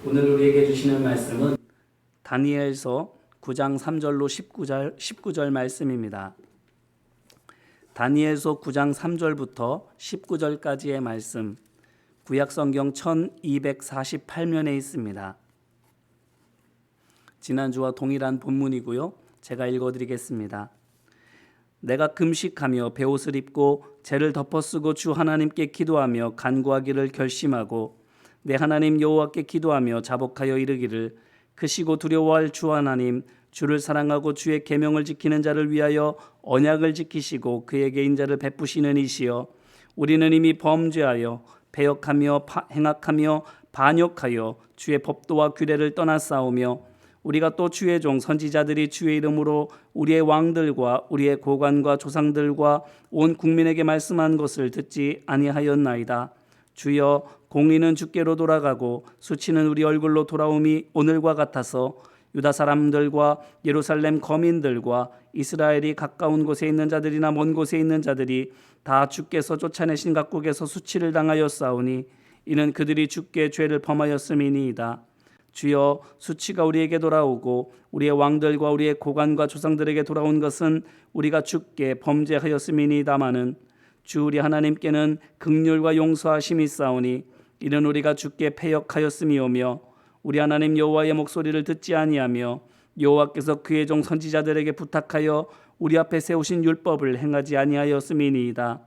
오늘 우리에게 주시는 말씀은 다니엘서 9장 3절로 19절 말씀입니다. 다니엘서 9장 3절부터 19절까지의 말씀, 구약성경 1248면에 있습니다. 지난주와 동일한 본문이고요. 제가 읽어드리겠습니다. 내가 금식하며 베옷을 입고 재를 덮어쓰고 주 하나님께 기도하며 간구하기를 결심하고 내 하나님 여호와께 기도하며 자복하여 이르기를 크시고 두려워할 주 하나님, 주를 사랑하고 주의 계명을 지키는 자를 위하여 언약을 지키시고 그에게 인자를 베푸시는 이시여, 우리는 이미 범죄하여 배역하며 행악하며 반역하여 주의 법도와 규례를 떠나싸우며 우리가 또 주의 종 선지자들이 주의 이름으로 우리의 왕들과 우리의 고관과 조상들과 온 국민에게 말씀한 것을 듣지 아니하였나이다. 주여, 공의는 주께로 돌아가고 수치는 우리 얼굴로 돌아옴이 오늘과 같아서 유다 사람들과 예루살렘 거민들과 이스라엘이 가까운 곳에 있는 자들이나 먼 곳에 있는 자들이 다 주께서 쫓아내신 각국에서 수치를 당하였사오니 이는 그들이 주께 죄를 범하였음이니이다. 주여, 수치가 우리에게 돌아오고 우리의 왕들과 우리의 고관과 조상들에게 돌아온 것은 우리가 주께 범죄하였음이니이다마는 주 우리 하나님께는 긍휼과 용서하심이 있사오니 이는 우리가 주께 패역하였음이오며 우리 하나님 여호와의 목소리를 듣지 아니하며 여호와께서 그의 종 선지자들에게 부탁하여 우리 앞에 세우신 율법을 행하지 아니하였음이니이다.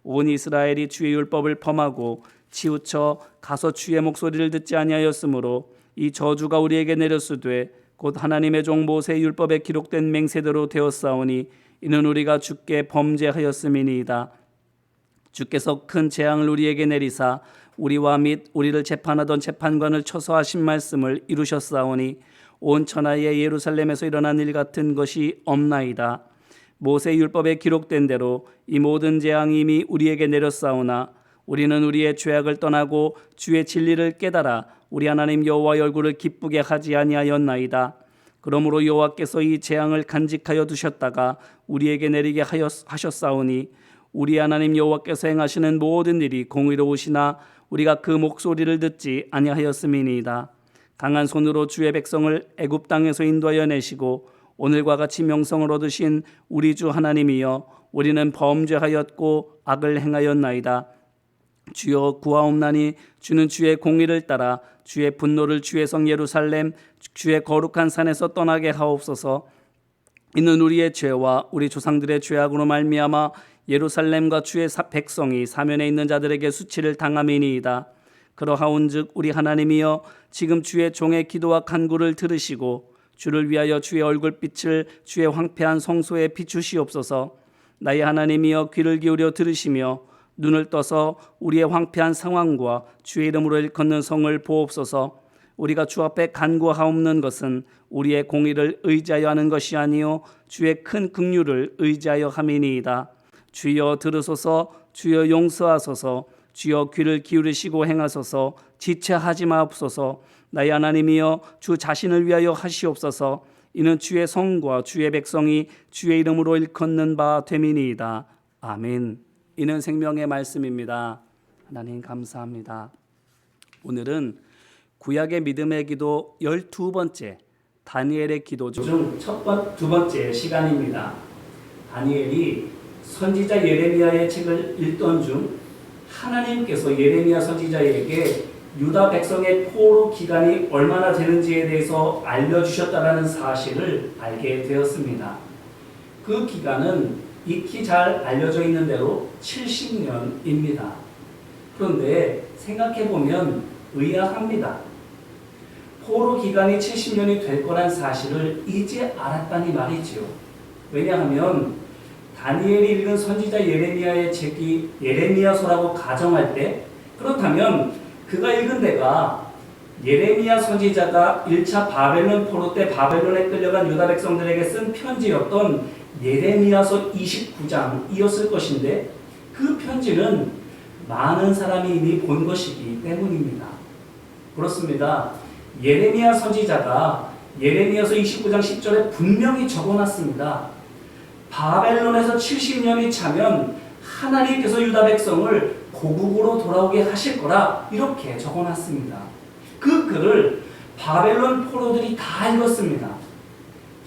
온 이스라엘이 주의 율법을 범하고 치우쳐 가서 주의 목소리를 듣지 아니하였으므로 이 저주가 우리에게 내렸으되 곧 하나님의 종 모세의 율법에 기록된 맹세대로 되었사오니 이는 우리가 주께 범죄하였음이니이다. 주께서 큰 재앙을 우리에게 내리사 우리와 및 우리를 재판하던 재판관을 쳐서 하신 말씀을 이루셨사오니 온 천하의 예루살렘에서 일어난 일 같은 것이 없나이다. 모세의 율법에 기록된 대로 이 모든 재앙이 이미 우리에게 내렸사오나 우리는 우리의 죄악을 떠나고 주의 진리를 깨달아 우리 하나님 여호와의 얼굴을 기쁘게 하지 아니하였나이다. 그러므로 여호와께서 이 재앙을 간직하여 두셨다가 우리에게 내리게 하셨사오니 우리 하나님 여호와께서 행하시는 모든 일이 공의로우시나 우리가 그 목소리를 듣지 아니하였음이니이다. 강한 손으로 주의 백성을 애굽 땅에서 인도하여 내시고 오늘과 같이 명성을 얻으신 우리 주 하나님이여, 우리는 범죄하였고 악을 행하였나이다. 주여, 구하옵나니 주는 주의 공의를 따라 주의 분노를 주의 성 예루살렘 주의 거룩한 산에서 떠나게 하옵소서. 이는 우리의 죄와 우리 조상들의 죄악으로 말미암아 예루살렘과 주의 백성이 사면에 있는 자들에게 수치를 당함이니이다. 그러하온즉 우리 하나님이여, 지금 주의 종의 기도와 간구를 들으시고 주를 위하여 주의 얼굴빛을 주의 황폐한 성소에 비추시옵소서. 나의 하나님이여, 귀를 기울여 들으시며 눈을 떠서 우리의 황폐한 상황과 주의 이름으로 일컫는 성을 보옵소서. 우리가 주 앞에 간구하옵는 것은 우리의 공의를 의지하여 하는 것이 아니요 주의 큰 긍휼을 의지하여 함이니이다. 주여 들으소서. 주여 용서하소서. 주여 귀를 기울이시고 행하소서. 지체하지 마옵소서. 나의 하나님이여, 주 자신을 위하여 하시옵소서. 이는 주의 성과 주의 백성이 주의 이름으로 일컫는 바 됨이니이다. 아멘. 이는 생명의 말씀입니다. 하나님 감사합니다. 오늘은 구약의 믿음의 기도 12번째 다니엘의 기도 중 두 번째 시간입니다. 다니엘이 선지자 예레미야의 책을 읽던 중 하나님께서 예레미야 선지자에게 유다 백성의 포로 기간이 얼마나 되는지에 대해서 알려주셨다는 사실을 알게 되었습니다. 그 기간은 익히 잘 알려져 있는 대로 70년입니다. 그런데 생각해보면 의아합니다. 포로 기간이 70년이 될 거란 사실을 이제 알았다니 말이죠. 왜냐하면 다니엘이 읽은 선지자 예레미야의 책이 예레미야서라고 가정할 때, 그렇다면 그가 읽은 데가 예레미야 선지자가 1차 바벨론 포로 때 바벨론에 끌려간 유다 백성들에게 쓴 편지였던 예레미야서 29장이었을 것인데, 그 편지는 많은 사람이 이미 본 것이기 때문입니다. 그렇습니다. 예레미야 선지자가 예레미야서 29장 10절에 분명히 적어놨습니다. 바벨론에서 70년이 차면 하나님께서 유다 백성을 고국으로 돌아오게 하실 거라, 이렇게 적어놨습니다. 그 글을 바벨론 포로들이 다 읽었습니다.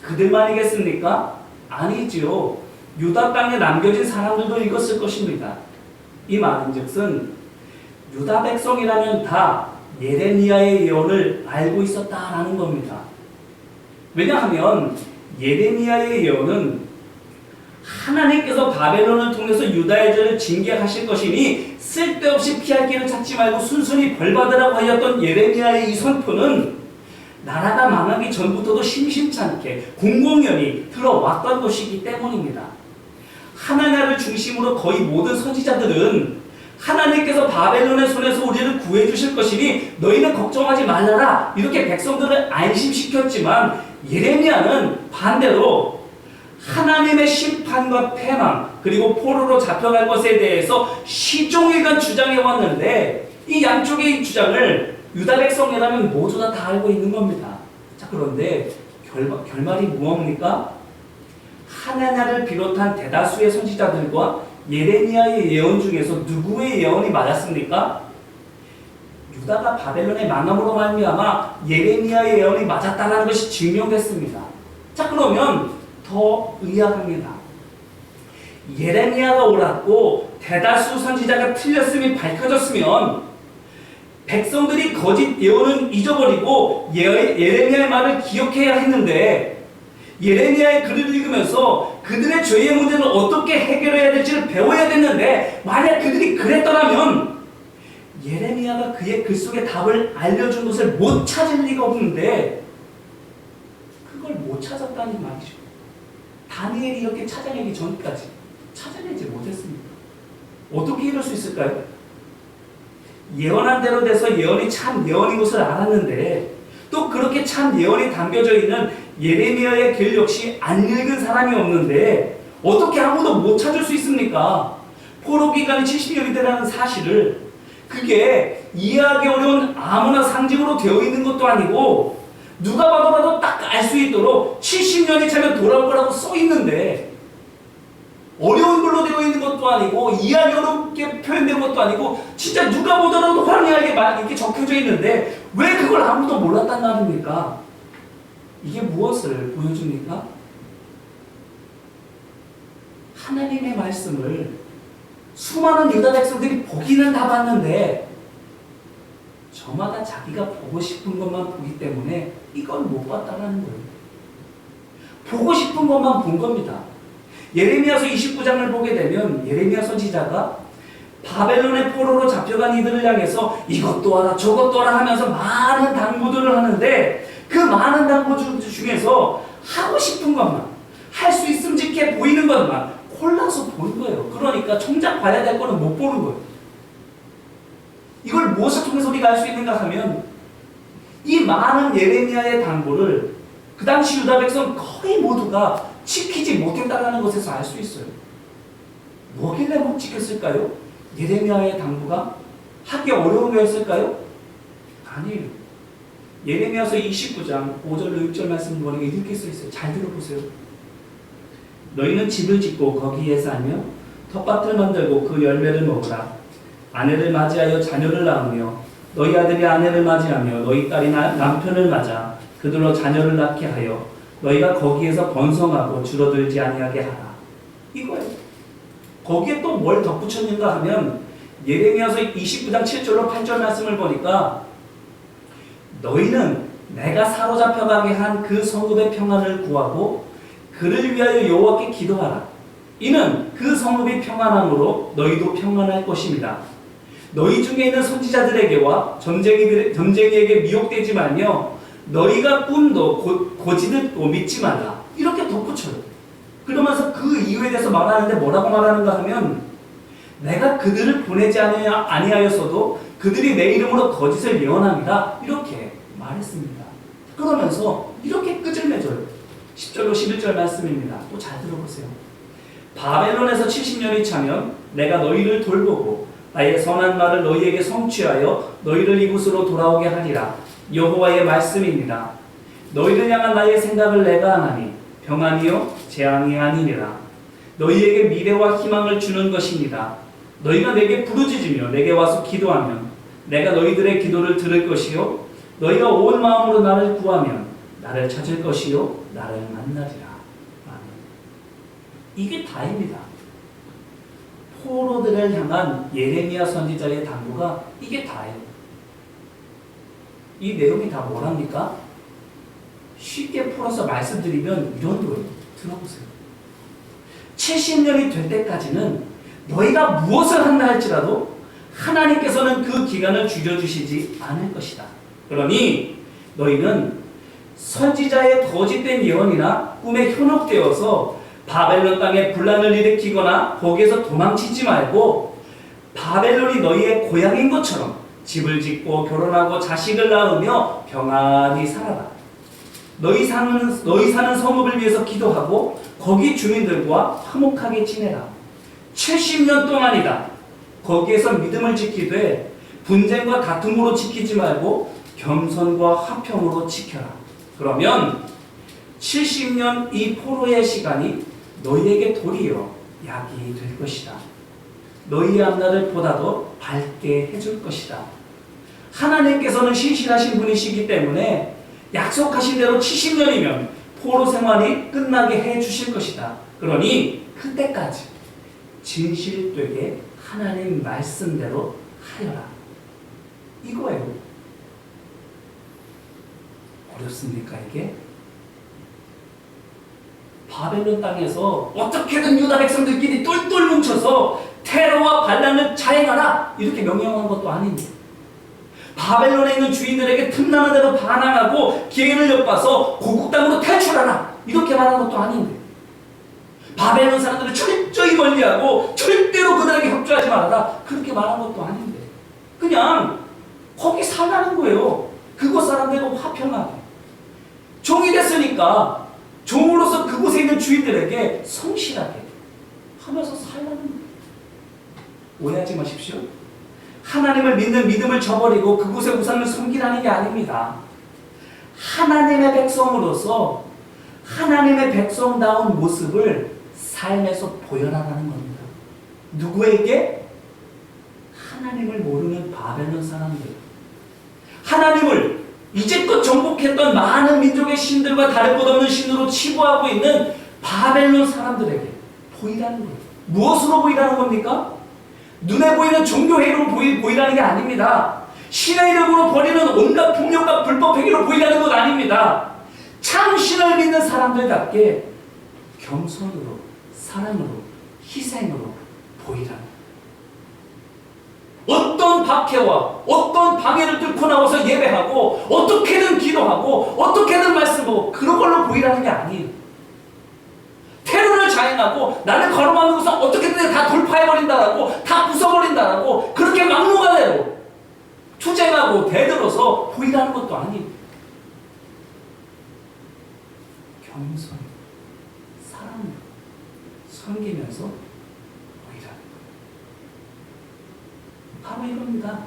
그들만이겠습니까? 아니지요. 유다 땅에 남겨진 사람들도 읽었을 것입니다. 이 말인즉슨 유다 백성이라면 다 예레미야의 예언을 알고 있었다라는 겁니다. 왜냐하면 예레미야의 예언은 하나님께서 바벨론을 통해서 유다의 죄를 징계하실 것이니 쓸데없이 피할 길을 찾지 말고 순순히 벌받으라고 하였던 예레미야의 이 선포는 나라가 망하기 전부터도 심심찮게 공공연히 들어왔던 것이기 때문입니다. 하나냐를 중심으로 거의 모든 선지자들은 하나님께서 바벨론의 손에서 우리를 구해주실 것이니 너희는 걱정하지 말라라 이렇게 백성들을 안심시켰지만 예레미야는 반대로 하나님의 심판과 패망 그리고 포로로 잡혀갈 것에 대해서 시종일관 주장해 왔는데 이 양쪽의 주장을 유다 백성이라면 모두 다 알고 있는 겁니다. 자, 그런데 결말이 무엇입니까? 하나냐를 비롯한 대다수의 선지자들과 예레미야의 예언 중에서 누구의 예언이 맞았습니까? 유다가 바벨론의 망함으로 말미암아 예레미야의 예언이 맞았다는 것이 증명됐습니다. 자, 그러면 더 의아합니다. 예레미야가 옳았고 대다수 선지자가 틀렸음이 밝혀졌으면 백성들이 거짓 예언은 잊어버리고 예레미야의 말을 기억해야 했는데 예레미야의 글을 읽으면서 그들의 죄의 문제를 어떻게 해결해야 될지를 배워야 됐는데 만약 그들이 그랬더라면 예레미야가 그의 글 속의 답을 알려준 것을 못 찾을 리가 없는데 그걸 못 찾았다는 말이죠. 다니엘이 이렇게 찾아내기 전까지 찾아내지 못했습니다. 어떻게 이럴 수 있을까요? 예언한 대로 돼서 예언이 참 예언인 것을 알았는데 또 그렇게 참 예언이 담겨져 있는 예레미야의 글 역시 안 읽은 사람이 없는데 어떻게 아무도 못 찾을 수 있습니까? 포로 기간이 70년이 되라는 사실을 그게 이해하기 어려운 아무나 상징으로 되어 있는 것도 아니고 누가 봐도 딱 알 수 있도록 70년이 차면 돌아올 거라고 써 있는데 어려운 글로 되어 있는 것도 아니고 이해하기 어렵게 표현된 것도 아니고 진짜 누가 보더라도 황홀하게 이렇게 적혀져 있는데 왜 그걸 아무도 몰랐단 말입니까? 이게 무엇을 보여줍니까? 하나님의 말씀을 수많은 유다 백성들이 보기는 다 봤는데 저마다 자기가 보고 싶은 것만 보기 때문에 이걸 못 봤다는 거예요. 보고 싶은 것만 본 겁니다. 예레미야서 29장을 보게 되면 예레미야 선지자가 바벨론의 포로로 잡혀간 이들을 향해서 이것도 하라 저것도 하라 하면서 많은 당부들을 하는데 그 많은 당부 중에서 하고 싶은 것만 할 수 있음직해 보이는 것만 골라서 보는 거예요. 그러니까 정작 봐야 될 거는 못 보는 거예요. 이걸 무엇을 통해서 우리가 알 수 있는가 하면 이 많은 예레미야의 당부를 그 당시 유다 백성 거의 모두가 지키지 못했다는 것에서 알 수 있어요. 뭐길래 못 지켰을까요? 예레미야의 당부가 하기 어려운 거였을까요? 아니에요. 예레미야서 29장 5절로 6절 말씀 보니까 이렇게 써 있어요. 잘 들어보세요. 너희는 집을 짓고 거기에 살며 텃밭을 만들고 그 열매를 먹으라. 아내를 맞이하여 자녀를 낳으며 너희 아들이 아내를 맞이하며 너희 딸이 남편을 맞아 그들로 자녀를 낳게 하여 너희가 거기에서 번성하고 줄어들지 아니하게 하라. 이거예요. 거기에 또 뭘 덧붙였는가 하면 예레미야서 29장 7절로 8절 말씀을 보니까 너희는 내가 사로잡혀가게 한 그 성읍의 평안을 구하고 그를 위하여 여호와께 기도하라. 이는 그 성읍이 평안함으로 너희도 평안할 것입니다. 너희 중에 있는 선지자들에게와 점쟁이에게 미혹되지 말며 너희가 꿈도 고지듣고 믿지 말라. 이렇게 덧붙여요. 그러면서 그 이유에 대해서 말하는데 뭐라고 말하는가 하면 내가 그들을 보내지 아니하였어도 그들이 내 이름으로 거짓을 예언합니다. 이렇게 말했습니다. 그러면서 이렇게 끝을 맺어요. 10절로 11절 말씀입니다. 또 잘 들어보세요. 바벨론에서 70년이 차면 내가 너희를 돌보고 나의 선한 말을 너희에게 성취하여 너희를 이곳으로 돌아오게 하리라. 여호와의 말씀입니다. 너희를 향한 나의 생각을 내가 하나니 평안이요 재앙이 아니니라. 너희에게 미래와 희망을 주는 것입니다. 너희가 내게 부르짖으며 내게 와서 기도하면 내가 너희들의 기도를 들을 것이요 너희가 온 마음으로 나를 구하면 나를 찾을 것이요 나를 만나리라. 아멘. 이게 다입니다. 포로들을 향한 예레미야 선지자의 당부가 이게 다예요. 이 내용이 다 뭐랍니까? 쉽게 풀어서 말씀드리면 이런 거예요. 들어보세요. 70년이 될 때까지는 너희가 무엇을 한다 할지라도 하나님께서는 그 기간을 줄여주시지 않을 것이다. 그러니 너희는 선지자의 거짓된 예언이나 꿈에 현혹되어서 바벨론 땅에 분란을 일으키거나 거기에서 도망치지 말고 바벨론이 너희의 고향인 것처럼 집을 짓고 결혼하고 자식을 낳으며 평안히 살아라. 너희 사는 성읍을 위해서 기도하고 거기 주민들과 화목하게 지내라. 70년 동안이다. 거기에서 믿음을 지키되 분쟁과 다툼으로 지키지 말고 겸손과 화평으로 지켜라. 그러면 70년 이 포로의 시간이 너희에게 도리어 약이 될 것이다. 너희의 앞날을 보다 더 밝게 해줄 것이다. 하나님께서는 신실하신 분이시기 때문에 약속하신 대로 70년이면 포로 생활이 끝나게 해주실 것이다. 그러니 그때까지 진실되게 하나님 말씀대로 하여라. 이거예요. 어렵습니까 이게? 바벨론 땅에서 어떻게든 유다 백성들끼리 똘똘 뭉쳐서 테러와 반란을 자행하라 이렇게 명령한 것도 아닙니다. 바벨론에 있는 주인들에게 틈나는 대로 반항하고 기회를 엿봐서 고국 땅으로 탈출하라 이렇게 말한 것도 아닌데, 바벨론 사람들을 철저히 멀리하고 절대로 그들에게 협조하지 말아라 그렇게 말한 것도 아닌데, 그냥 거기 살라는 거예요. 그곳 사람들과 화평하게. 종이 됐으니까 종으로서 그곳에 있는 주인들에게 성실하게 하면서 살라는 거예요. 오해하지 마십시오. 하나님을 믿는 믿음을 저버리고 그곳의 우상을 섬기라는 게 아닙니다. 하나님의 백성으로서 하나님의 백성다운 모습을 삶에서 보여나가는 겁니다. 누구에게? 하나님을 모르는 바벨론 사람들, 하나님을 이제껏 정복했던 많은 민족의 신들과 다를 것 없는 신으로 치부하고 있는 바벨론 사람들에게 보이라는 거예요. 무엇으로 보이라는 겁니까? 눈에 보이는 종교행위로 보이라는 게 아닙니다. 신의 이름으로 벌이는 온갖 폭력과 불법 행위로 보이라는 건 아닙니다. 참 신을 믿는 사람들답게 겸손으로, 사랑으로, 희생으로 보이라는, 어떤 박해와 어떤 방해를 뚫고 나와서 예배하고 어떻게든 기도하고 어떻게든 말씀하고 그런 걸로 보이라는 게 아니에요. 테러를 자행하고 나를 가로막는 것을 어떻게든 다 돌파해버린다라고, 다 부숴버린다라고 그렇게 막무가내로 투쟁하고 대들어서 보이라는 것도 아니에요. 겸손, 사랑으로 섬기면서 보이라는 거예요. 바로 이겁니다.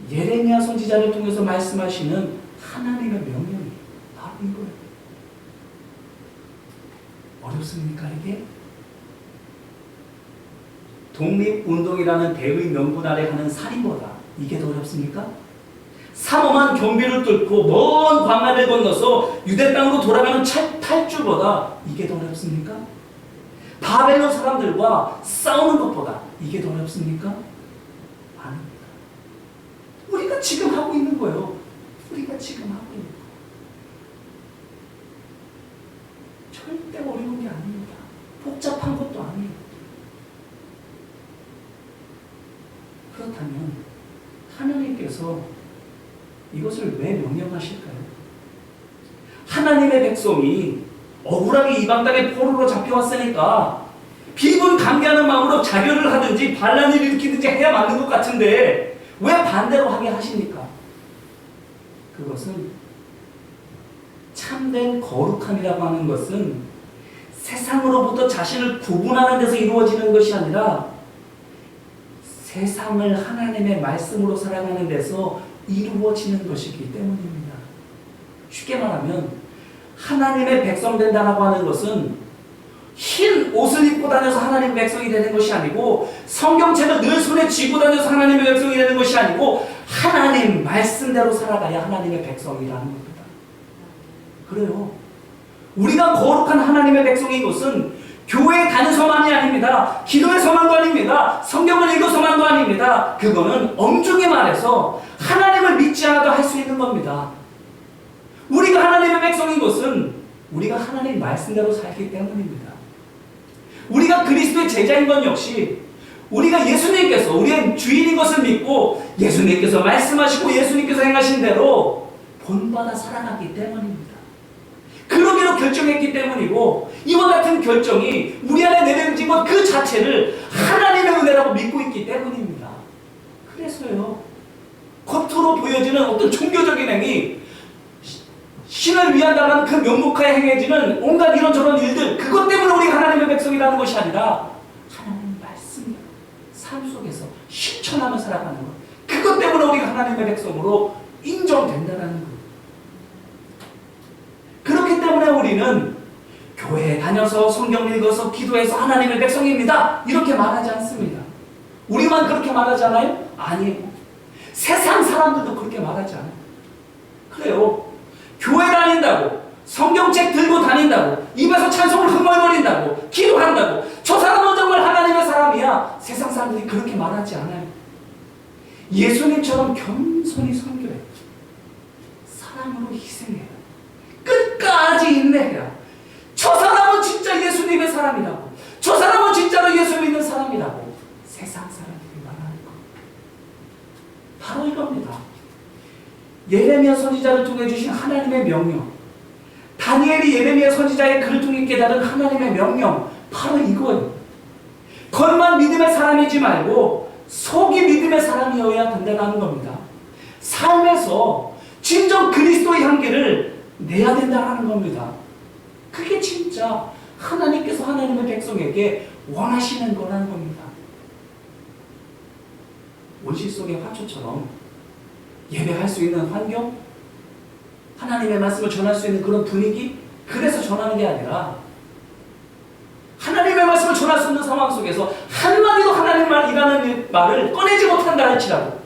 예레미야 선지자를 통해서 말씀하시는 하나님의 명령이 바로 이거예요. 어렵습니까 이게? 독립운동이라는 대의 명분 아래 하는 살인보다 이게 더 어렵습니까? 삼엄한 경비를 뚫고 먼 광야를 건너서 유대 땅으로 돌아가는 탈주보다 이게 더 어렵습니까? 바벨론 사람들과 싸우는 것보다 이게 더 어렵습니까? 아닙니다. 우리가 지금 하고 있는 거예요. 우리가 지금 하고 있는 거예요. 절대 어려운 게 아닙니다. 복잡한 것도 아니에요. 그렇다면 하나님께서 이것을 왜 명령하실까요? 하나님의 백성이 억울하게 이방 땅에 포로로 잡혀왔으니까 비분강개하는 마음으로 자결을 하든지 반란을 일으키든지 해야 맞는 것 같은데 왜 반대로 하게 하십니까? 그것은 참된 거룩함이라고 하는 것은 세상으로부터 자신을 구분하는 데서 이루어지는 것이 아니라 세상을 하나님의 말씀으로 살아가는 데서 이루어지는 것이기 때문입니다. 쉽게 말하면 하나님의 백성 된다라고 하는 것은 흰 옷을 입고 다녀서 하나님의 백성이 되는 것이 아니고 성경책을 늘 손에 쥐고 다녀서 하나님의 백성이 되는 것이 아니고 하나님 말씀대로 살아가야 하나님의 백성이라는 겁니다. 그래요. 우리가 거룩한 하나님의 백성인 것은 교회에 다녀서만이 아닙니다. 기도해서만도 아닙니다. 성경을 읽어서만도 아닙니다. 그거는 엄중히 말해서 하나님을 믿지 않아도 할 수 있는 겁니다. 우리가 하나님의 백성인 것은 우리가 하나님 말씀대로 살기 때문입니다. 우리가 그리스도의 제자인 건 역시 우리가 예수님께서 우리의 주인인 것을 믿고 예수님께서 말씀하시고 예수님께서 행하신 대로 본받아 살아가기 때문입니다. 그러기로 결정했기 때문이고 이와 같은 결정이 우리 안에 내려진 것 그 자체를 하나님의 은혜라고 믿고 있기 때문입니다. 그래서요. 겉으로 보여지는 어떤 종교적인 행위, 신을 위한다는 그 명목하에 행해지는 온갖 이런저런 일들, 그것 때문에 우리가 하나님의 백성이라는 것이 아니라 하나님의 말씀, 삶 속에서 실천하며 살아가는 것, 그것 때문에 우리가 하나님의 백성으로 인정된다는 것. 그렇기 때문에 우리는 교회에 다녀서 성경 읽어서 기도해서 하나님의 백성입니다 이렇게 말하지 않습니다. 우리만 그렇게 말하잖아요? 아니에요. 세상 사람들도 그렇게 말하지 않아요. 그래요. 교회 다닌다고, 성경책 들고 다닌다고, 입에서 찬송을 흥얼거린다고, 기도한다고, 저 사람은 정말 하나님의 사람이야. 세상 사람들이 그렇게 말하지 않아요. 예수님처럼 겸손히 섬겨요. 사랑으로 희생해요. 끝까지 인내해요. 저 사람은 진짜 예수님의 사람이라고, 저 사람은 진짜로 예수 믿는 사람이라고 세상 사람들이 말하는 것. 바로 이겁니다. 예레미야 선지자를 통해 주신 하나님의 명령, 다니엘이 예레미야 선지자의 글을 통해 깨달은 하나님의 명령, 바로 이거예요. 겉만 믿음의 사람이지 말고 속이 믿음의 사람이어야 된다는 겁니다. 삶에서 진정 그리스도의 향기를 내야 된다는 겁니다. 그게 진짜 하나님께서 하나님의 백성에게 원하시는 거라는 겁니다. 온실 속의 화초처럼 예배할 수 있는 환경, 하나님의 말씀을 전할 수 있는 그런 분위기, 그래서 전하는 게 아니라 하나님의 말씀을 전할 수 없는 상황 속에서 한마디도 하나님 말이라는 말을 꺼내지 못한다 할지라도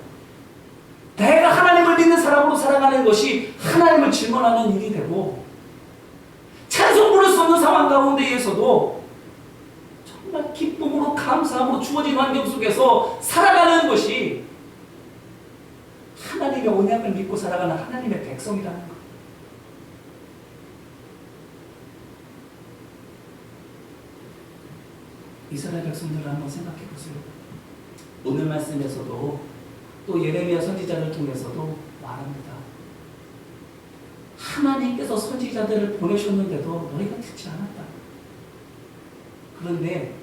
내가 하나님을 믿는 사람으로 살아가는 것이 하나님을 질문하는 일이 되고, 찬송 부를 수 없는 상황 가운데에서도 정말 기쁨으로 감사함으로 주어진 환경 속에서 살아가는 것이 하나님의 언약을 믿고 살아가는 하나님의 백성이라는 것. 이스라엘 백성들을 한번 생각해 보세요. 오늘 말씀에서도 또 예레미야 선지자를 통해서도 말합니다. 하나님께서 선지자들을 보내셨는데도 너희가 듣지 않았다. 그런데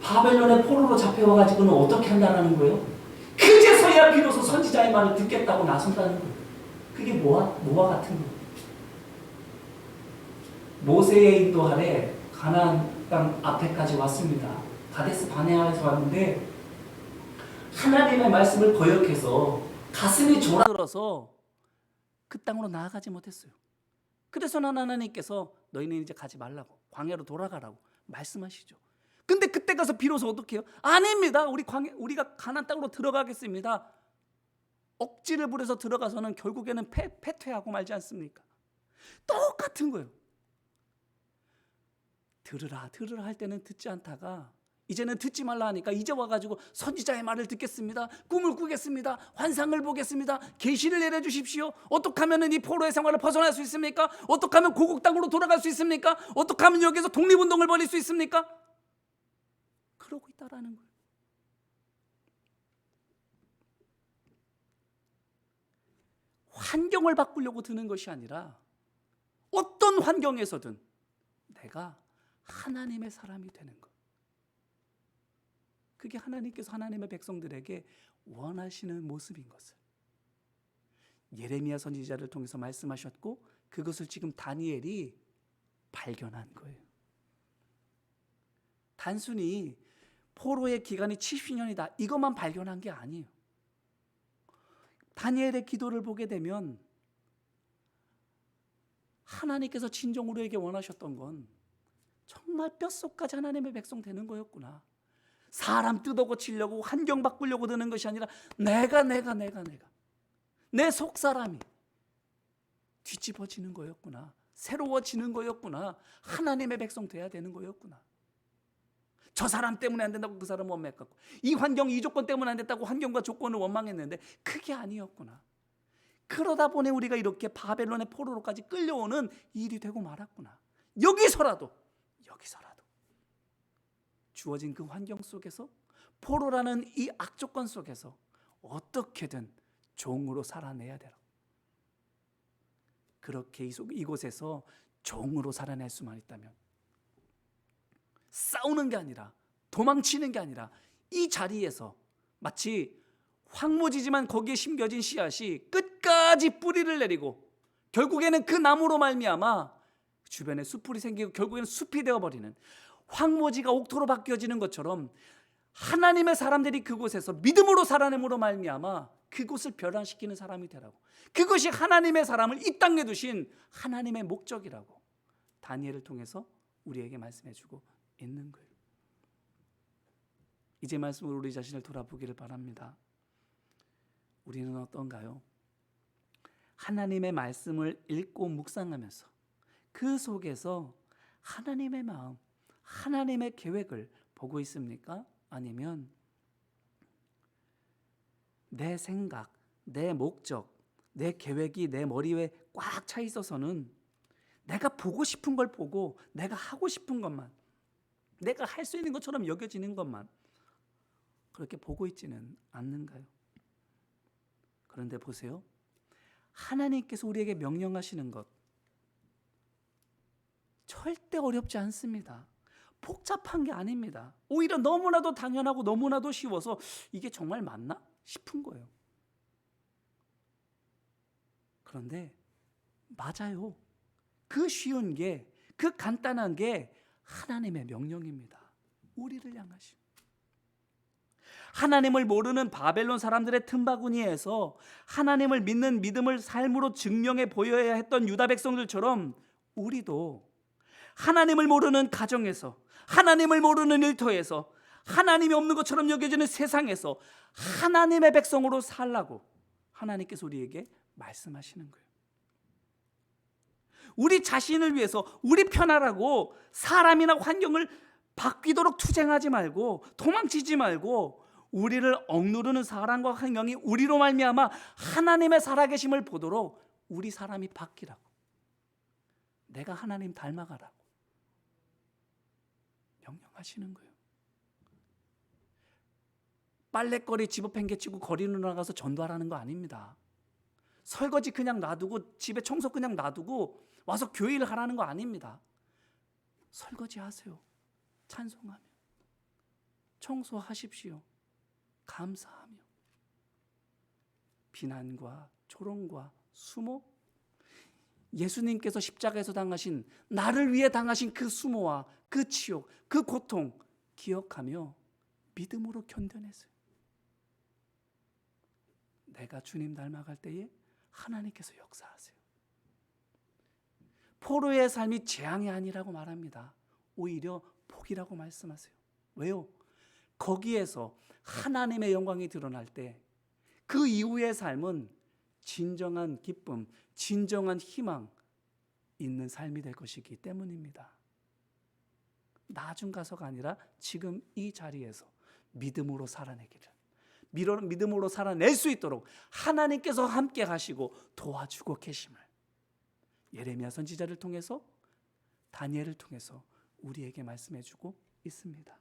바벨론의 포로로 잡혀와가지고는 어떻게 한다는 거예요? 그제서야 비로소 선지자의 말을 듣겠다고 나선다는 거예요. 그게 뭐와 같은 거예요? 모세의 인도 아래 가나안 땅 앞에까지 왔습니다. 가데스 바네아에서 왔는데 하나님의 말씀을 거역해서 가슴이 졸아들어서 그 땅으로 나아가지 못했어요. 그래서 하나님께서 너희는 이제 가지 말라고, 광야로 돌아가라고 말씀하시죠. 근데 그때 가서 비로소 어떻게 해요? 아닙니다. 우리가 가나안 땅으로 들어가겠습니다. 억지를 부려서 들어가서는 결국에는 패퇴하고 말지 않습니까? 똑같은 거예요. 들으라 할 때는 듣지 않다가 이제는 듣지 말라 하니까 이제 와가지고 선지자의 말을 듣겠습니다. 꿈을 꾸겠습니다. 환상을 보겠습니다. 계시를 내려주십시오. 어떻게 하면 이 포로의 생활을 벗어날 수 있습니까? 어떻게 하면 고국 땅으로 돌아갈 수 있습니까? 어떻게 하면 여기서 독립운동을 벌일 수 있습니까? 그러고 있다라는 거예요. 환경을 바꾸려고 드는 것이 아니라 어떤 환경에서든 내가 하나님의 사람이 되는 것. 그게 하나님께서 하나님의 백성들에게 원하시는 모습인 것을 예레미야 선지자를 통해서 말씀하셨고, 그것을 지금 다니엘이 발견한 거예요. 단순히 포로의 기간이 70년이다 이것만 발견한 게 아니에요. 다니엘의 기도를 보게 되면 하나님께서 진정 우리에게 원하셨던 건 정말 뼛속까지 하나님의 백성 되는 거였구나. 사람 뜯어고치려고 환경 바꾸려고 드는 것이 아니라 내가 내 속사람이 뒤집어지는 거였구나. 새로워지는 거였구나. 하나님의 백성 돼야 되는 거였구나. 저 사람 때문에 안 된다고 그 사람 원망했고, 이 환경 이 조건 때문에 안 됐다고 환경과 조건을 원망했는데 그게 아니었구나. 그러다 보니 우리가 이렇게 바벨론의 포로로까지 끌려오는 일이 되고 말았구나. 여기서라도 주어진 그 환경 속에서, 포로라는 이 악조건 속에서 어떻게든 종으로 살아내야 되라. 그렇게 이곳에서 종으로 살아낼 수만 있다면, 싸우는 게 아니라, 도망치는 게 아니라, 이 자리에서 마치 황무지지만 거기에 심겨진 씨앗이 끝까지 뿌리를 내리고 결국에는 그 나무로 말미암아 주변에 숲풀이 생기고 결국에는 숲이 되어버리는, 황무지가 옥토로 바뀌어지는 것처럼 하나님의 사람들이 그곳에서 믿음으로 살아냄으로 말미암아 그곳을 변화시키는 사람이 되라고. 그것이 하나님의 사람을 이 땅에 두신 하나님의 목적이라고 다니엘을 통해서 우리에게 말씀해주고 있는 거예요. 이제 말씀으로 우리 자신을 돌아보기를 바랍니다. 우리는 어떤가요? 하나님의 말씀을 읽고 묵상하면서 그 속에서 하나님의 마음, 하나님의 계획을 보고 있습니까? 아니면 내 생각, 내 목적, 내 계획이 내 머리에 꽉 차 있어서는 내가 보고 싶은 걸 보고 내가 하고 싶은 것만, 내가 할 수 있는 것처럼 여겨지는 것만 그렇게 보고 있지는 않는가요? 그런데 보세요. 하나님께서 우리에게 명령하시는 것 절대 어렵지 않습니다. 복잡한 게 아닙니다. 오히려 너무나도 당연하고 너무나도 쉬워서 이게 정말 맞나 싶은 거예요. 그런데 맞아요. 그 쉬운 게, 그 간단한 게 하나님의 명령입니다. 우리를 향하신. 하나님을 모르는 바벨론 사람들의 틈바구니에서 하나님을 믿는 믿음을 삶으로 증명해 보여야 했던 유다 백성들처럼 우리도 하나님을 모르는 가정에서, 하나님을 모르는 일터에서, 하나님이 없는 것처럼 여겨지는 세상에서 하나님의 백성으로 살라고 하나님께서 우리에게 말씀하시는 거예요. 우리 자신을 위해서, 우리 편하라고 사람이나 환경을 바뀌도록 투쟁하지 말고 도망치지 말고, 우리를 억누르는 사람과 환경이 우리로 말미암아 하나님의 살아계심을 보도록 우리 사람이 바뀌라고, 내가 하나님 닮아가라고 명령하시는 거예요. 빨랫거리 집어팽개치고 거리로 나가서 전도하라는 거 아닙니다. 설거지 그냥 놔두고, 집에 청소 그냥 놔두고 와서 교회 일 하라는 거 아닙니다. 설거지 하세요. 찬송하며 청소하십시오. 감사하며 비난과 조롱과 수모, 예수님께서 십자가에서 당하신, 나를 위해 당하신 그 수모와 그 치욕, 그 고통 기억하며 믿음으로 견뎌내세요. 내가 주님 닮아갈 때에 하나님께서 역사하세요. 포로의 삶이 재앙이 아니라고 말합니다. 오히려 복이라고 말씀하세요. 왜요? 거기에서 하나님의 영광이 드러날 때 그 이후의 삶은 진정한 기쁨, 진정한 희망 있는 삶이 될 것이기 때문입니다. 나중 가서가 아니라 지금 이 자리에서 믿음으로 살아내기를, 믿음으로 살아낼 수 있도록 하나님께서 함께 하시고 도와주고 계심을 예레미야 선지자를 통해서, 다니엘을 통해서 우리에게 말씀해주고 있습니다.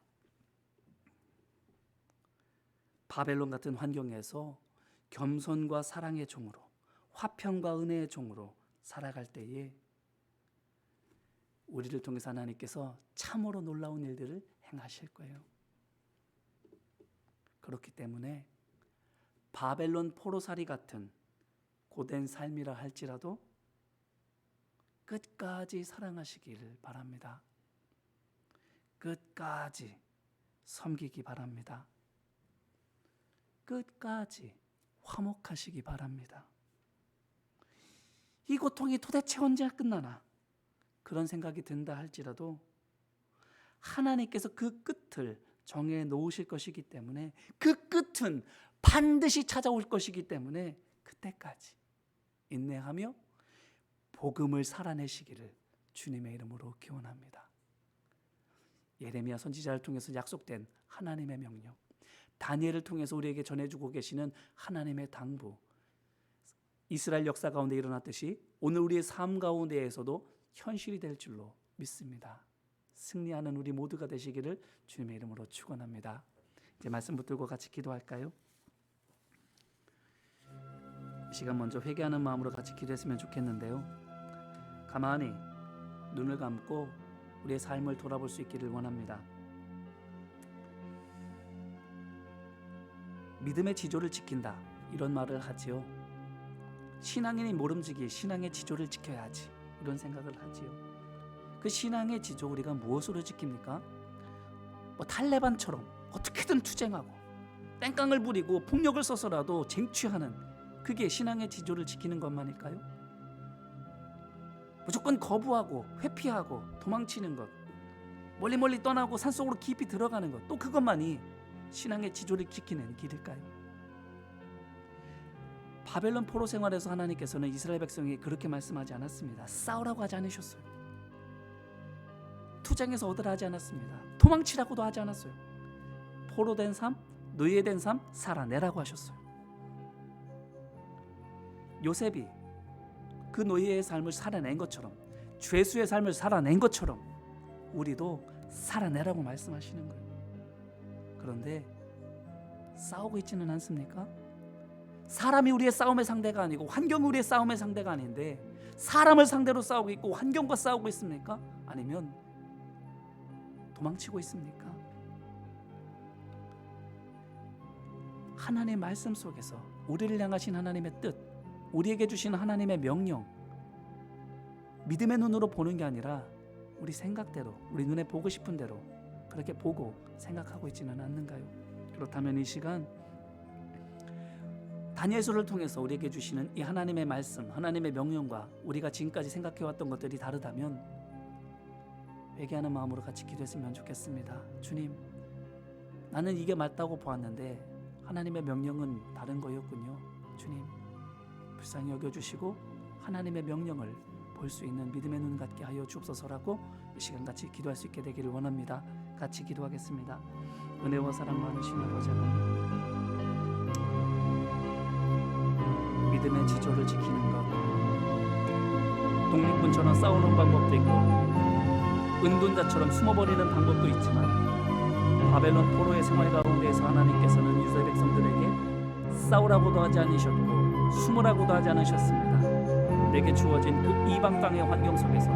바벨론 같은 환경에서 겸손과 사랑의 종으로, 화평과 은혜의 종으로 살아갈 때에 우리를 통해서 하나님께서 참으로 놀라운 일들을 행하실 거예요. 그렇기 때문에 바벨론 포로살이 같은 고된 삶이라 할지라도 끝까지 사랑하시기를 바랍니다. 끝까지 섬기기 바랍니다. 끝까지 화목하시기 바랍니다. 이 고통이 도대체 언제 끝나나 그런 생각이 든다 할지라도 하나님께서 그 끝을 정해 놓으실 것이기 때문에 그 끝은 반드시 찾아올 것이기 때문에 그때까지 인내하며 복음을 살아내시기를 주님의 이름으로 기원합니다. 예레미야 선지자를 통해서 약속된 하나님의 명령, 다니엘을 통해서 우리에게 전해주고 계시는 하나님의 당부, 이스라엘 역사 가운데 일어났듯이 오늘 우리의 삶 가운데에서도 현실이 될 줄로 믿습니다. 승리하는 우리 모두가 되시기를 주님의 이름으로 축원합니다. 이제 말씀 붙들고 같이 기도할까요? 이 시간 먼저 회개하는 마음으로 같이 기도했으면 좋겠는데요. 가만히 눈을 감고 우리의 삶을 돌아볼 수 있기를 원합니다. 믿음의 지조를 지킨다, 이런 말을 하지요. 신앙인이 모름지기 신앙의 지조를 지켜야지, 이런 생각을 하지요. 그 신앙의 지조 우리가 무엇으로 지킵니까? 탈레반처럼 어떻게든 투쟁하고 땡깡을 부리고 폭력을 써서라도 쟁취하는, 그게 신앙의 지조를 지키는 것만일까요? 무조건 거부하고 회피하고 도망치는 것, 멀리 떠나고 산속으로 깊이 들어가는 것, 또 그것만이 신앙의 지조를 지키는 길일까요? 바벨론 포로 생활에서 하나님께서는 이스라엘 백성에게 그렇게 말씀하지 않았습니다. 싸우라고 하지 않으셨어요. 투쟁에서 얻으라 하지 않았습니다. 도망치라고도 하지 않았어요. 포로된 삶, 노예된 삶 살아내라고 하셨어요. 요셉이 그 노예의 삶을 살아낸 것처럼, 죄수의 삶을 살아낸 것처럼 우리도 살아내라고 말씀하시는 거예요. 그런데 싸우고 있지는 않습니까? 사람이 우리의 싸움의 상대가 아니고 환경이 우리의 싸움의 상대가 아닌데 사람을 상대로 싸우고 있고 환경과 싸우고 있습니까? 아니면 도망치고 있습니까? 하나님의 말씀 속에서 우리를 향하신 하나님의 뜻, 우리에게 주신 하나님의 명령, 믿음의 눈으로 보는 게 아니라 우리 생각대로, 우리 눈에 보고 싶은 대로 그렇게 보고 생각하고 있지는 않는가요? 그렇다면 이 시간 다니엘서를 통해서 우리에게 주시는 이 하나님의 말씀, 하나님의 명령과 우리가 지금까지 생각해왔던 것들이 다르다면 회개하는 마음으로 같이 기도했으면 좋겠습니다. 주님, 나는 이게 맞다고 보았는데 하나님의 명령은 다른 거였군요. 주님, 불쌍히 여겨주시고 하나님의 명령을 볼 수 있는 믿음의 눈 갖게 하여 주옵소서라고 이 시간 같이 기도할 수 있게 되기를 원합니다. 같이 기도하겠습니다. 은혜와 사랑 많으신 아버지 하나님, 믿음의 지조를 지키는 것, 독립군처럼 싸우는 방법도 있고 은둔자처럼 숨어버리는 방법도 있지만 바벨론 포로의 생활 가운데에서 하나님께서는 이스라엘 백성들에게 싸우라고도 하지 않으셨고 숨으라고도 하지 않으셨습니다. 내게 주어진 그 이방 땅의 환경 속에서